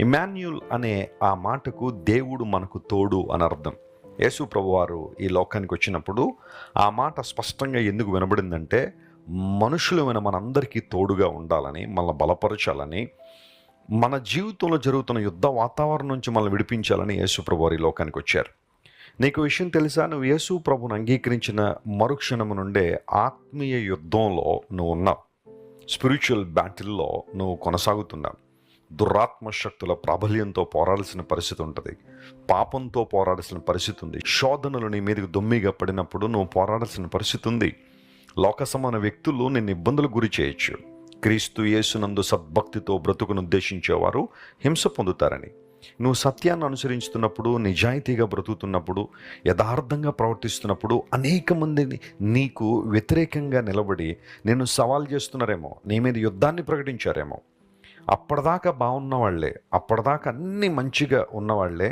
Emmanuel అనే ఆ మాటకు దేవుడు మనకు తోడు అని అర్థం. యేసు ప్రభువారు ఈ లోకానికి వచ్చినప్పుడు ఆ మాట స్పష్టంగా ఎందుకు వినబడిందంటే, మనుషులమైన మనందరికీ తోడుగా ఉండాలని, మనల్ని బలపరచాలని, మన జీవితంలో జరుగుతున్న యుద్ధ వాతావరణం నుంచి మనల్ని విడిపించాలని యేసు ప్రభువారు ఈ లోకానికి వచ్చారు. నీకు విషయం తెలుసా? నువ్వు యేసు ప్రభువును అంగీకరించిన మరుక్షణము నుండే ఆత్మీయ యుద్ధంలో నువ్వు ఉన్నావు. స్పిరిచువల్ బ్యాటిల్లో నువ్వు కొనసాగుతున్నావు. దురాత్మ శక్తుల ప్రాబల్యంతో పోరాడాల్సిన పరిస్థితి ఉంటుంది. పాపంతో పోరాడాల్సిన పరిస్థితి ఉంది. శోధనలు నీ మీదకి దొమ్మిగా పడినప్పుడు నువ్వు పోరాడాల్సిన పరిస్థితి ఉంది. లోక సమాన వ్యక్తులు నిన్ను ఇబ్బందులకు గురి చేయొచ్చు. క్రీస్తు యేసునందు సద్భక్తితో బ్రతుకును ఉద్దేశించేవారు హింస పొందుతారని. నువ్వు సత్యాన్ని అనుసరించుతున్నప్పుడు, నిజాయితీగా బ్రతుకుతున్నప్పుడు, యథార్థంగా ప్రవర్తిస్తున్నప్పుడు అనేక మందిని నీకు వ్యతిరేకంగా నిలబడి నిన్ను సవాల్ చేస్తున్నారేమో, నీ మీద యుద్ధాన్ని ప్రకటించారేమో. అప్పటిదాకా బాగున్న వాళ్ళే, అప్పటిదాకా అన్నీ మంచిగా ఉన్నవాళ్లే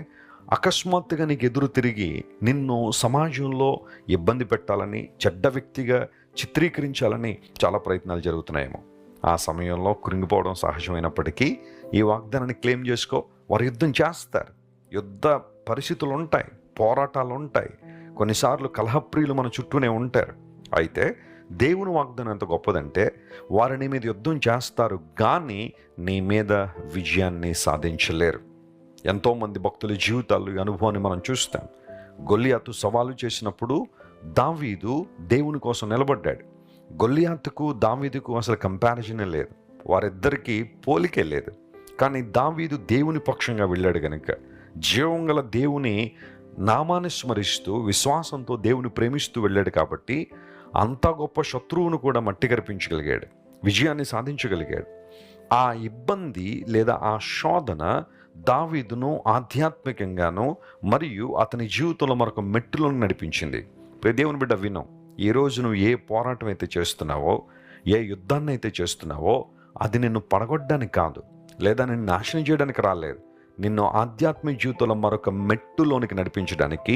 అకస్మాత్తుగా నీకు ఎదురు తిరిగి నిన్ను సమాజంలో ఇబ్బంది పెట్టాలని, చెడ్డ వ్యక్తిగా చిత్రీకరించాలని చాలా ప్రయత్నాలు జరుగుతున్నాయేమో. ఆ సమయంలో కృంగిపోవడం సహజమైనప్పటికీ ఈ వాగ్దానాన్ని క్లెయిమ్ చేసుకో. వారు యుద్ధం చేస్తారు. యుద్ధ పరిస్థితులు ఉంటాయి, పోరాటాలు ఉంటాయి, కొన్నిసార్లు కలహప్రియులు మన చుట్టూనే ఉంటారు. అయితే దేవుని వాగ్దానం ఎంత గొప్పదంటే, వారు నీ మీద యుద్ధం చేస్తారు కానీ నీ మీద విజయాన్ని సాధించలేరు. ఎంతోమంది భక్తుల జీవితాలు ఈ అనుభవాన్ని మనం చూస్తాం. గొల్లియాతు సవాలు చేసినప్పుడు దావీదు దేవుని కోసం నిలబడ్డాడు. గొల్లియాతుకు దావీదుకు అసలు కంపారిజనే లేదు, వారిద్దరికీ పోలికే లేదు. కానీ దావీదు దేవుని పక్షంగా వెళ్ళాడు గనుక, జీవం గల దేవుని నామాన్ని స్మరిస్తూ విశ్వాసంతో దేవుని ప్రేమిస్తూ వెళ్ళాడు కాబట్టి అంత గొప్ప శత్రువును కూడా మట్టి కరిపించగలిగాడు, విజయాన్ని సాధించగలిగాడు. ఆ ఇబ్బంది లేదా ఆ శోధన దావీదును ఆధ్యాత్మికంగాను మరియు అతని జీవితంలో మరొక మెట్టులను నడిపించింది. దేవుని బిడ్డ విను, ఈరోజు నువ్వు ఏ పోరాటం అయితే చేస్తున్నావో, ఏ యుద్ధాన్ని అయితే చేస్తున్నావో, అది నిన్ను పడగొట్టడానికి కాదు, లేదా నిన్ను నాశనం చేయడానికి రాలేదు. నిన్ను ఆధ్యాత్మిక జీవితంలో మరొక మెట్టులోనికి నడిపించడానికి,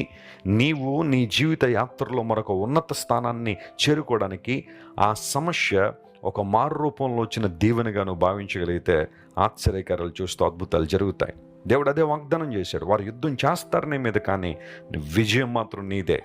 నీవు నీ జీవిత యాత్రలో మరొక ఉన్నత స్థానాన్ని చేరుకోవడానికి ఆ సమస్య ఒక మారు రూపంలో వచ్చిన దీవెనగా నువ్వు భావించగలిగితే ఆశ్చర్యకారాలు చూస్తూ అద్భుతాలు జరుగుతాయి. దేవుడు అదే వాగ్దానం చేశాడు. వారు యుద్ధం చేస్తారు నీ మీద, కానీ విజయం మాత్రం నీదే.